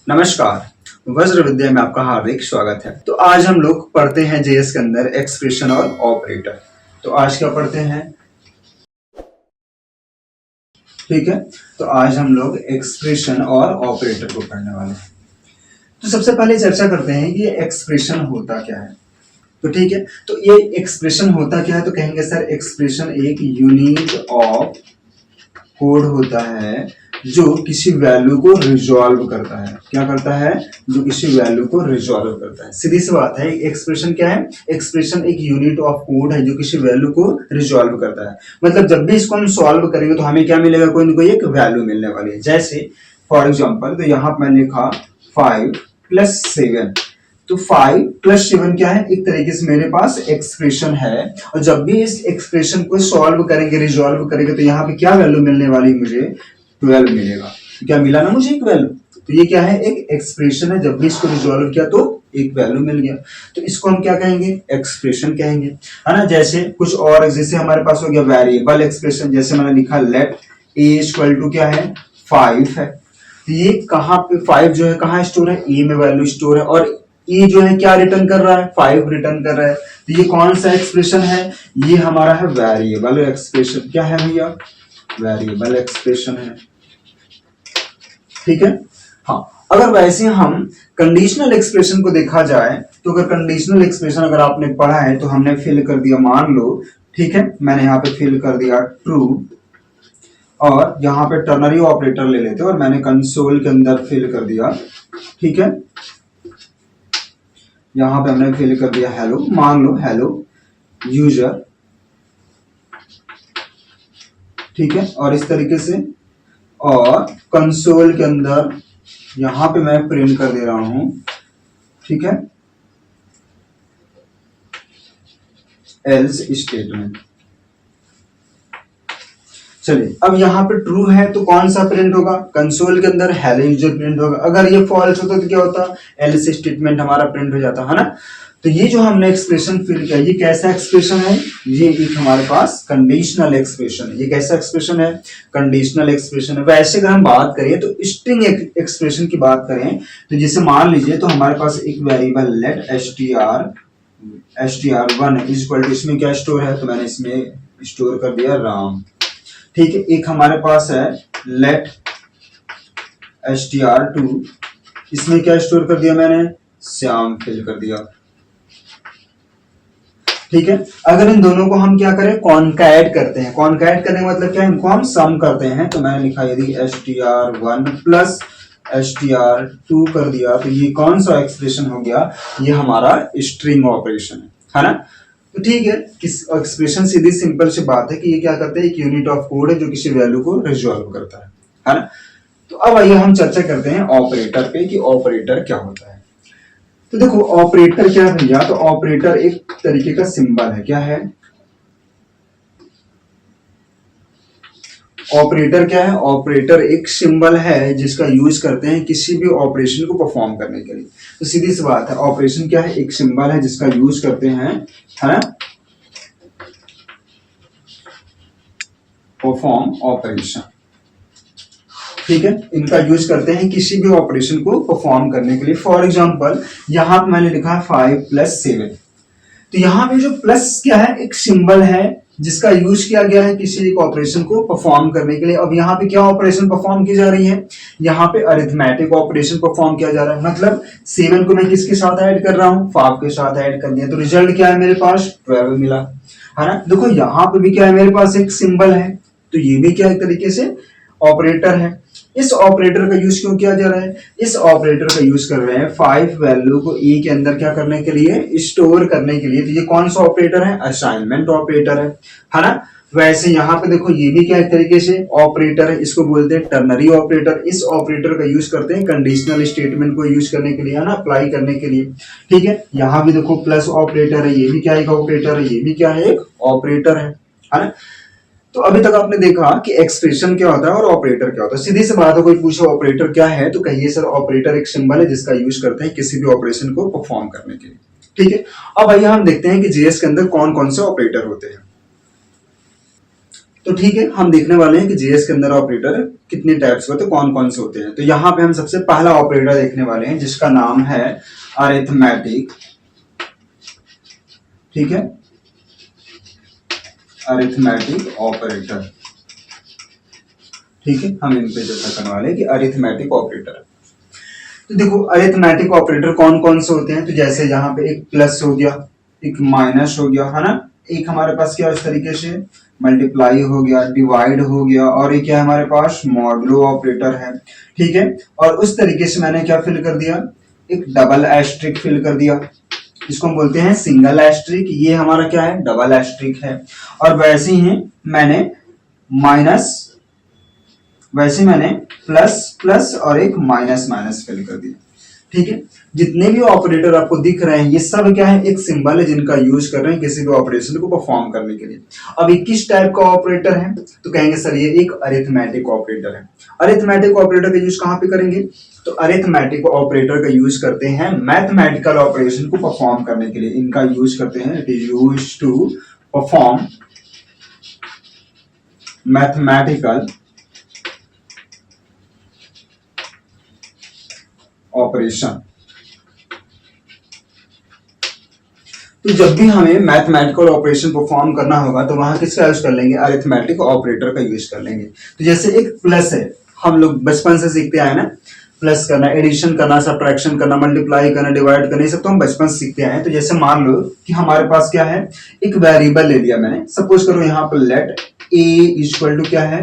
नमस्कार। वज्र विद्या में आपका हार्दिक स्वागत है। तो आज हम लोग पढ़ते हैं जेएस के अंदर एक्सप्रेशन और ऑपरेटर। तो आज क्या पढ़ते हैं? ठीक है, तो आज हम लोग एक्सप्रेशन और ऑपरेटर को पढ़ने वाले हैं। तो सबसे पहले चर्चा करते हैं कि ये एक्सप्रेशन होता क्या है। तो ठीक है, तो ये एक्सप्रेशन होता क्या है? तो कहेंगे सर एक्सप्रेशन एक यूनिट ऑफ कोड होता है जो किसी वैल्यू को रिजॉल्व करता है। क्या करता है? जो किसी वैल्यू को रिजॉल्व करता है। सीधी सी बात है, एक्सप्रेशन क्या है? एक्सप्रेशन एक यूनिट ऑफ कोड है जो किसी वैल्यू को रिजॉल्व करता है। मतलब जब भी इसको हम सॉल्व करेंगे तो हमें क्या मिलेगा? कोई ना कोई एक वैल्यू मिलने वाली है। जैसे फॉर एग्जाम्पल, तो यहाँ पर मैंने लिखा 5 + 7। तो 5 + 7 क्या है? एक तरीके से मेरे पास एक्सप्रेशन है, और जब भी इस एक्सप्रेशन को सॉल्व करेंगे, रिजॉल्व करेंगे, तो यहाँ पे क्या वैल्यू मिलने वाली है? मुझे 12 मिलेगा। क्या मिला ना मुझे? एक वैल्यू। तो ये क्या है? एक एक्सप्रेशन है। जब भी इसको रिजॉल्व किया तो एक वैल्यू मिल गया, तो इसको हम क्या कहेंगे? एक्सप्रेशन कहेंगे, है ना। जैसे कुछ और, जैसे हमारे पास हो गया वेरिएबल एक्सप्रेशन। जैसे मैंने लिखा लेट a = क्या है? 5 है। तो ये कहाँ पे 5 जो है कहाँ स्टोर है? ए में वैल्यू स्टोर है, और ये जो है क्या रिटर्न कर रहा है? 5 रिटर्न कर रहा है। तो ये कौन सा एक्सप्रेशन है? ये हमारा है वेरिएबल एक्सप्रेशन। क्या है भैया? वेरिएबल एक्सप्रेशन है। ठीक है। हाँ, अगर वैसे हम कंडीशनल एक्सप्रेशन को देखा जाए, तो अगर कंडीशनल एक्सप्रेशन अगर आपने पढ़ा है तो हमने फिल कर दिया, मान लो, ठीक है, मैंने यहाँ पे फिल कर दिया ट्रू, और यहाँ पे टर्नरी ऑपरेटर ले लेते और मैंने कंसोल के अंदर फिल कर दिया। ठीक है, यहाँ पे हमने फिल कर दिया हेलो, मान लो हेलो यूजर। ठीक है, और इस तरीके से, और कंसोल के अंदर यहां पे मैं प्रिंट कर दे रहा हूं। ठीक है, एल्स स्टेटमेंट। चलिए, अब यहाँ पे ट्रू है तो कौन सा प्रिंट होगा? कंसोल के अंदर हेलो यूजर प्रिंट होगा। अगर ये फॉल्स होता तो क्या होता? एल्स स्टेटमेंट हमारा प्रिंट हो जाता, है ना। तो ये जो हमने एक्सप्रेशन फिल किया, ये कैसा एक्सप्रेशन है? ये एक हमारे पास कंडीशनल एक्सप्रेशन है। ये कैसा एक्सप्रेशन है? कंडीशनल एक्सप्रेशन है। वैसे अगर हम बात करें तो स्ट्रिंग एक्सप्रेशन की बात करें, तो जैसे मान लीजिए, तो हमारे पास एक वेरिएबल लेट str1 = इसमें क्या स्टोर है? तो मैंने इसमें स्टोर कर दिया राम। ठीक है, एक हमारे पास है लेट str2, इसमें क्या स्टोर कर दिया मैंने? श्याम फिल कर दिया। ठीक है, अगर इन दोनों को हम क्या करें? कॉन्कैट करते हैं। कॉन्कैट करने का मतलब क्या है? इनको हम सम करते हैं। तो मैंने लिखा यदि str1 + str2 कर दिया, तो ये कौन सा एक्सप्रेशन हो गया? ये हमारा स्ट्रिंग ऑपरेशन है ना। तो ठीक है, किस एक्सप्रेशन सीधी सिंपल सी बात है कि ये क्या करते हैं? एक यूनिट ऑफ कोड है जो किसी वैल्यू को रिजॉल्व करता है ना। तो अब आइए हम चर्चा करते हैं ऑपरेटर पे कि ऑपरेटर क्या होता है। तो देखो, ऑपरेटर क्या है भैया? तो ऑपरेटर एक तरीके का सिंबल है। क्या है? ऑपरेटर क्या है? ऑपरेटर एक सिंबल है जिसका यूज करते हैं किसी भी ऑपरेशन को परफॉर्म करने के लिए। तो सीधी सी बात है, ऑपरेशन क्या है? एक सिंबल है जिसका यूज करते हैं, है ना, परफॉर्म ऑपरेशन। ठीक है, इनका यूज करते हैं किसी भी ऑपरेशन को परफॉर्म करने के लिए। फॉर एग्जांपल, यहां पे मैंने लिखा है 5 + 7। तो यहाँ पे जो प्लस क्या है? एक सिंबल है जिसका यूज किया गया है किसी एक ऑपरेशन को परफॉर्म करने के लिए। अब यहाँ पे क्या ऑपरेशन परफॉर्म की जा रही है? यहाँ पे अरिथमेटिक ऑपरेशन परफॉर्म किया जा रहा है। मतलब 7 को मैं किसके साथ ऐड कर रहा हूँ? 5 के साथ ऐड कर दिया, तो रिजल्ट क्या है? मेरे पास 12 मिला, है ना। देखो, यहाँ पे भी क्या है? मेरे पास एक सिंबल है, तो ये भी क्या एक तरीके से ऑपरेटर है। इस ऑपरेटर का यूज क्यों किया जा रहा है? इस ऑपरेटर का यूज कर रहे हैं 5 वैल्यू को ए के अंदर क्या करने के लिए? स्टोर करने के लिए। तो ये कौन सा ऑपरेटर है? असाइनमेंट ऑपरेटर है ना। वैसे यहाँ पे देखो, ये भी क्या एक तरीके से ऑपरेटर है, इसको बोलते हैं टर्नरी ऑपरेटर। इस ऑपरेटर का यूज करते हैं कंडीशनल स्टेटमेंट को यूज करने के लिए, है ना, अप्लाई करने के लिए। ठीक है, यहाँ भी देखो प्लस ऑपरेटर है, ये भी क्या एक ऑपरेटर है, ये भी क्या है? एक ऑपरेटर है ना। तो अभी तक आपने देखा कि एक्सप्रेशन क्या होता है और ऑपरेटर क्या होता है। सीधी सी बात है, कोई पूछे ऑपरेटर क्या है, तो कहिए सर ऑपरेटर एक सिंबल है जिसका यूज करते हैं किसी भी ऑपरेशन को परफॉर्म करने के लिए। ठीक है, अब आइए हम देखते हैं कि जेएस के अंदर कौन कौन से ऑपरेटर होते हैं। तो ठीक है, हम देखने वाले हैं कि जीएस के अंदर ऑपरेटर कितने टाइप्स के होते हैं, कौन कौन से होते हैं। तो यहाँ पे हम सबसे पहला ऑपरेटर देखने वाले हैं जिसका नाम है अरिथमेटिक। ठीक है, अरिथमेटिक ऑपरेटर। ठीक है, हम इन पे चर्चा करने वाले हैं कि अरिथमेटिक ऑपरेटर। तो देखो अरिथमेटिक ऑपरेटर कौन कौन से होते हैं। तो जैसे यहाँ पे एक प्लस हो गया, एक माइनस हो गया, है ना, एक हमारे पास क्या इस तरीके से मल्टीप्लाई हो गया, डिवाइड हो गया, और एक क्या है हमारे पास मॉडुलो ऑपरेटर है। ठीक है, और उस तरीके से मैंने क्या फिल कर दिया, एक डबल एस्ट्रिक फिल कर दिया, इसको हम बोलते हैं सिंगल एस्ट्रिक। ये हमारा क्या है, डबल एस्ट्रिक है। और वैसे ही मैंने माइनस, वैसे मैंने प्लस प्लस और एक माइनस माइनस फिल कर दिया। ठीक है, जितने भी ऑपरेटर आपको दिख रहे हैं ये सब क्या है, एक सिंबल है जिनका यूज कर रहे हैं किसी भी ऑपरेशन को परफॉर्म करने के लिए। अब 21 टाइप का ऑपरेटर है, तो कहेंगे सर ये एक अरिथमेटिक ऑपरेटर है। अरिथमेटिक ऑपरेटर का यूज कहां पे करेंगे, तो अरिथमेटिक ऑपरेटर का यूज करते हैं मैथमेटिकल ऑपरेशन को परफॉर्म करने के लिए। इनका यूज करते हैं, it is used to perform mathematical operation. तो जब भी हमें मैथमेटिकल ऑपरेशन परफॉर्म करना होगा तो वहां किसका यूज कर लेंगे, अरिथमेटिक ऑपरेटर का यूज कर लेंगे। तो जैसे एक प्लस है, हम लोग बचपन से सीखते आए ना, प्लस करना, एडिशन करना, सबट्रैक्शन करना, मल्टीप्लाई करना, डिवाइड करना, ये सब तो हम बचपन से सीखते आए हैं। तो जैसे मान लो कि हमारे पास क्या है, एक वेरिएबल ले लिया मैंने, सपोज करो यहाँ पर लेट a इक्वल टू क्या है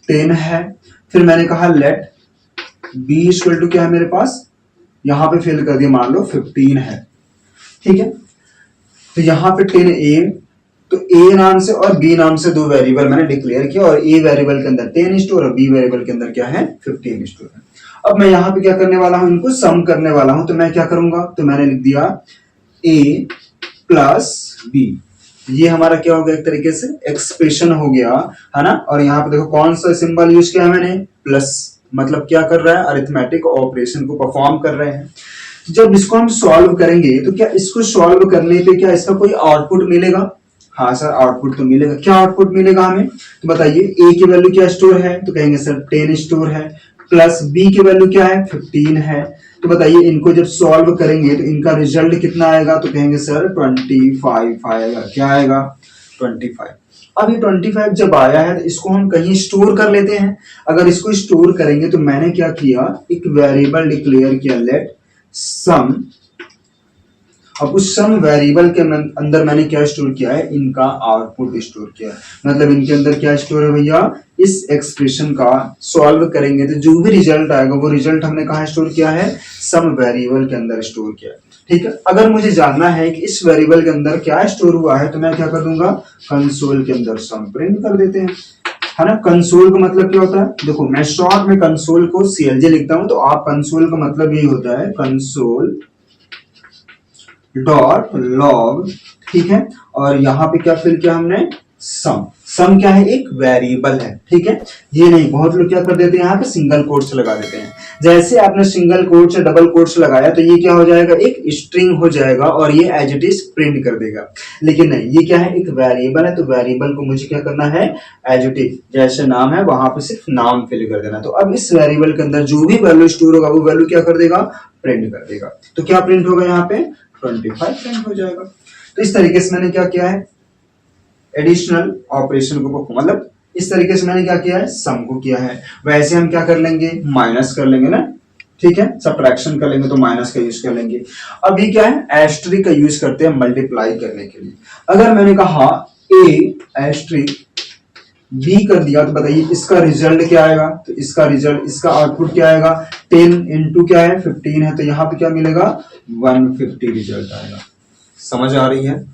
10 है, फिर मैंने कहा लेट b इक्वल टू क्या है मेरे पास, यहां पे फिल कर दिया मान लो 15 है। ठीक है, तो यहाँ पे 10a, तो a नाम से और b नाम से दो वेरिएबल मैंने डिक्लेयर किया, और a वेरिएबल के अंदर 10 स्टोर और b वेरिएबल के अंदर क्या है 15 स्टोर है। अब मैं यहाँ पे क्या करने वाला हूं, इनको सम करने वाला हूं। तो मैं क्या करूंगा, तो मैंने लिख दिया a प्लस b, ये हमारा क्या हो गया, एक तरीके से एक्सप्रेशन हो गया, है ना। और यहाँ पे देखो कौन सा सिंबल यूज किया है मैंने, प्लस, मतलब क्या कर रहा है, अरिथमेटिक ऑपरेशन को परफॉर्म कर रहे हैं। जब इसको हम सॉल्व करेंगे तो क्या इसको सॉल्व करने पे क्या इसका कोई आउटपुट मिलेगा, हाँ सर आउटपुट तो मिलेगा। क्या आउटपुट मिलेगा हमें, तो बताइए a की वैल्यू क्या स्टोर है, तो कहेंगे सर 10 स्टोर है, प्लस b की वैल्यू क्या है 15 है। तो बताइए इनको जब सॉल्व करेंगे तो इनका रिजल्ट कितना आएगा, तो कहेंगे सर 25 आएगा। क्या आएगा 25। अब ये 25 जब आया है तो इसको हम कहीं स्टोर कर लेते हैं। अगर इसको स्टोर करेंगे तो मैंने क्या किया, एक वेरिएबल डिक्लेयर किया लेट सम। अब उस सम वेरिएबल के अंदर मैंने क्या स्टोर किया है, इनका आउटपुट स्टोर किया है। मतलब इनके अंदर क्या स्टोर है भैया, इस एक्सप्रेशन का सॉल्व करेंगे तो जो भी रिजल्ट आएगा वो रिजल्ट हमने कहा स्टोर किया है, सम वेरिएबल के अंदर स्टोर किया है। ठीक है, अगर मुझे जानना है कि इस वेरिएबल के अंदर क्या स्टोर हुआ है तो मैं क्या कर दूंगा, कंसोल के अंदर सम प्रिंट कर देते हैं, है ना। कंसोल का मतलब क्या होता है, देखो मैं शॉर्ट में कंसोल को CLJ लिखता हूं, तो आप कंसोल का मतलब यही होता है कंसोल डॉट लॉग। ठीक है, और यहाँ पे क्या फिल किया हमने, सम। सम क्या है, एक वेरिएबल है। ठीक है, ये नहीं, बहुत लोग क्या कर देते हैं यहाँ पे सिंगल कोट्स लगा देते हैं। जैसे आपने सिंगल कोट्स या डबल कोट्स लगाया तो ये क्या हो जाएगा, एक स्ट्रिंग हो जाएगा और ये एज इट इज प्रिंट कर देगा। लेकिन नहीं, ये क्या है, एक वेरिएबल है, तो वेरिएबल को मुझे क्या करना है, एज इट इज जैसे नाम है वहां पे सिर्फ नाम फिल कर देना। तो अब इस वेरिएबल के अंदर जो भी वैल्यू स्टोर होगा वो वैल्यू क्या कर देगा, प्रिंट कर देगा। तो क्या प्रिंट होगा यहाँ पे 25 प्रिंट हो जाएगा। तो इस तरीके से मैंने क्या किया है, एडिशनल ऑपरेशन को मतलब इस तरीके से मैंने क्या किया है, सम को किया है। वैसे हम क्या कर लेंगे, माइनस कर लेंगे ना। ठीक है, सबट्रैक्शन कर लेंगे तो माइनस का यूज कर लेंगे। अब ये क्या है, एस्ट्रिक का यूज करते हैं मल्टीप्लाई करने के लिए। अगर मैंने कहा a एस्ट्रिक b कर दिया तो बताइए इसका रिजल्ट क्या आएगा, तो इसका रिजल्ट, इसका आउटपुट क्या आएगा, 10 इंटू क्या है 15 है, तो यहाँ पे क्या मिलेगा 150 रिजल्ट आएगा। समझ आ रही है।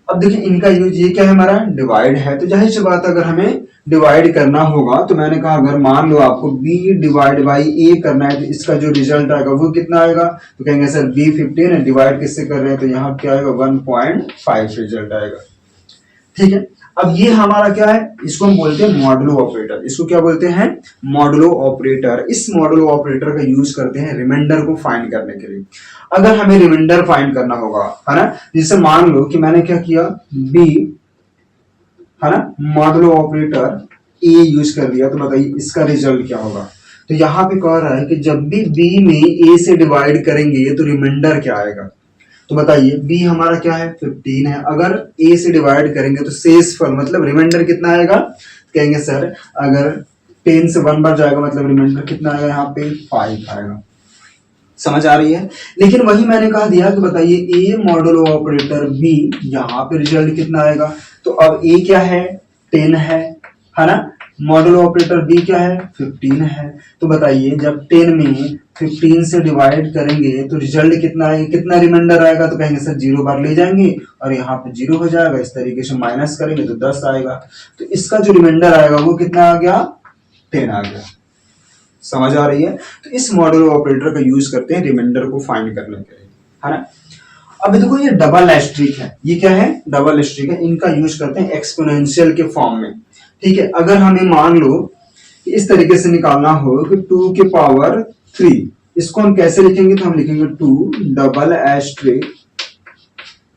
अब देखिए इनका यूज, ये क्या है हमारा डिवाइड है, तो जाहिर सी बात अगर हमें डिवाइड करना होगा तो मैंने कहा अगर मान लो आपको b डिवाइड बाई a करना है तो इसका जो रिजल्ट आएगा वो कितना आएगा, तो कहेंगे सर b 15 है, डिवाइड किससे कर रहे हैं, तो यहाँ क्या आएगा 1.5 रिजल्ट आएगा। ठीक है, अब ये हमारा क्या है, इसको हम बोलते हैं मॉडुलो ऑपरेटर। इसको क्या बोलते हैं, मॉडुलो ऑपरेटर। इस मॉडुलो ऑपरेटर का यूज करते हैं रिमाइंडर को फाइंड करने के लिए। अगर हमें रिमाइंडर फाइंड करना होगा, है ना, जैसे मान लो कि मैंने क्या किया, b है ना, मॉडुलो ऑपरेटर ए यूज कर दिया, तो बताइए इसका रिजल्ट क्या होगा। तो यहाँ पे कह रहा है कि जब भी बी में ए से डिवाइड करेंगे तो रिमाइंडर क्या आएगा। तो बताइए बी हमारा क्या है 15 है, अगर ए से डिवाइड करेंगे तो शेषफल मतलब रिमाइंडर कितना आएगा। कहेंगे सर अगर 10 से 1 बार जाएगा मतलब रिमाइंडर कितना आएगा, यहाँ पे 5 आएगा। समझ आ रही है। लेकिन वही मैंने कहा दिया कि बताइए ए मॉडुलो ऑपरेटर बी, यहाँ पे रिजल्ट कितना आएगा। तो अब ए क्या है 10 है ना, मॉडुलो ऑपरेटर बी क्या है 15 है। तो बताइए जब 10 में 15 से डिवाइड करेंगे तो रिजल्ट कितना आएगा, कितना रिमाइंडर आएगा। तो कहेंगे सर 0 बार ले जाएंगे और यहाँ पे 0 हो जाएगा, इस तरीके से माइनस करेंगे तो 10 आएगा। तो इसका जो रिमाइंडर आएगा वो कितना आ गया 10 आ गया। समझ आ रही है। तो इस मॉडुलो ऑपरेटर का यूज करते हैं रिमाइंडर को फाइंड करने के लिए, है ना। अब देखो ये डबल एस्ट्रिक है, ये क्या है डबल एस्ट्रिक है, इनका यूज करते हैं एक्सपोनेंशियल के फॉर्म में। ठीक है, अगर हमें मान लो कि इस तरीके से निकालना हो कि 2 के पावर 3, इसको हम कैसे लिखेंगे, तो हम लिखेंगे 2 डबल एस्ट्रिक,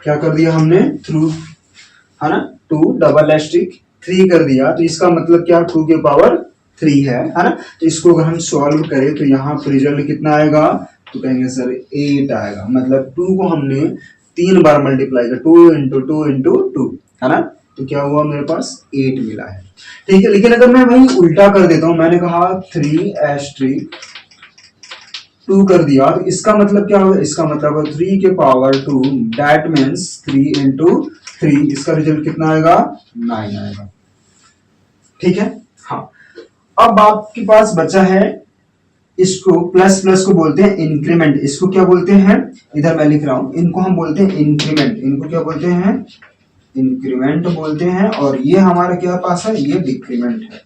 क्या कर दिया हमने थ्रू, है ना, 2 डबल एस्ट्रिक 3 कर दिया। तो इसका मतलब क्या 2 के पावर 3 है ना। तो इसको अगर हम सॉल्व करें तो यहाँ पर रिजल्ट कितना आएगा, तो कहेंगे सर 8 आएगा। मतलब 2 को हमने 3 बार मल्टीप्लाई किया, 2 इंटू 2 इंटू 2, है ना। तो क्या हुआ मेरे पास 8 मिला है। ठीक है, लेकिन अगर मैं वही उल्टा कर देता हूं, मैंने कहा 3 एस्ट्रिक 2 कर दिया, तो इसका मतलब क्या होगा, इसका मतलब 3 के पावर 2, दैट मीन्स 3 इंटू 3, इसका रिजल्ट कितना आएगा 9 आएगा। ठीक है, हाँ। अब आपके पास बचा है, इसको प्लस प्लस को बोलते हैं इंक्रीमेंट, इसको क्या बोलते हैं, इधर मैं लिख रहा हूं, इनको हम बोलते हैं इंक्रीमेंट, इनको क्या बोलते हैं इंक्रीमेंट बोलते हैं। और ये हमारा क्या पास है, ये डिक्रीमेंट है।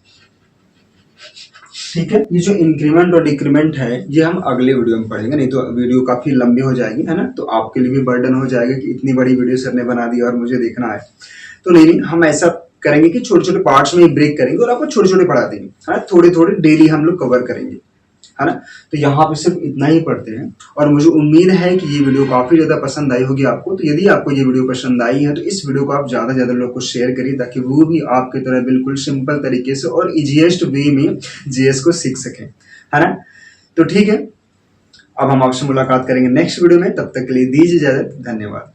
ठीक है, ये जो इंक्रीमेंट और डिक्रीमेंट है ये हम अगले वीडियो में पढ़ेंगे, नहीं तो वीडियो काफी लंबी हो जाएगी, है ना। तो आपके लिए भी बर्डन हो जाएगा कि इतनी बड़ी वीडियो सर ने बना दी और मुझे देखना है। तो नहीं, हम ऐसा करेंगे कि छोटे छोटे पार्ट्स में ब्रेक करेंगे और आपको छोटे छोटे पढ़ा देंगे, है ना, थोड़े थोड़े डेली हम लोग कवर करेंगे, है ना। तो यहाँ पे सिर्फ इतना ही पढ़ते हैं और मुझे उम्मीद है कि ये वीडियो काफी ज्यादा पसंद आई होगी आपको। तो यदि आपको ये वीडियो पसंद आई है तो इस वीडियो को आप ज्यादा से ज्यादा लोग को शेयर करिए, ताकि वो भी आपकी तरह बिल्कुल सिंपल तरीके से और इजीएस्ट वे में जीएस को सीख सकें, है ना। तो ठीक है, अब हम आपसे मुलाकात करेंगे नेक्स्ट वीडियो में, तब तक के लिए दीजिए इजाजत, धन्यवाद।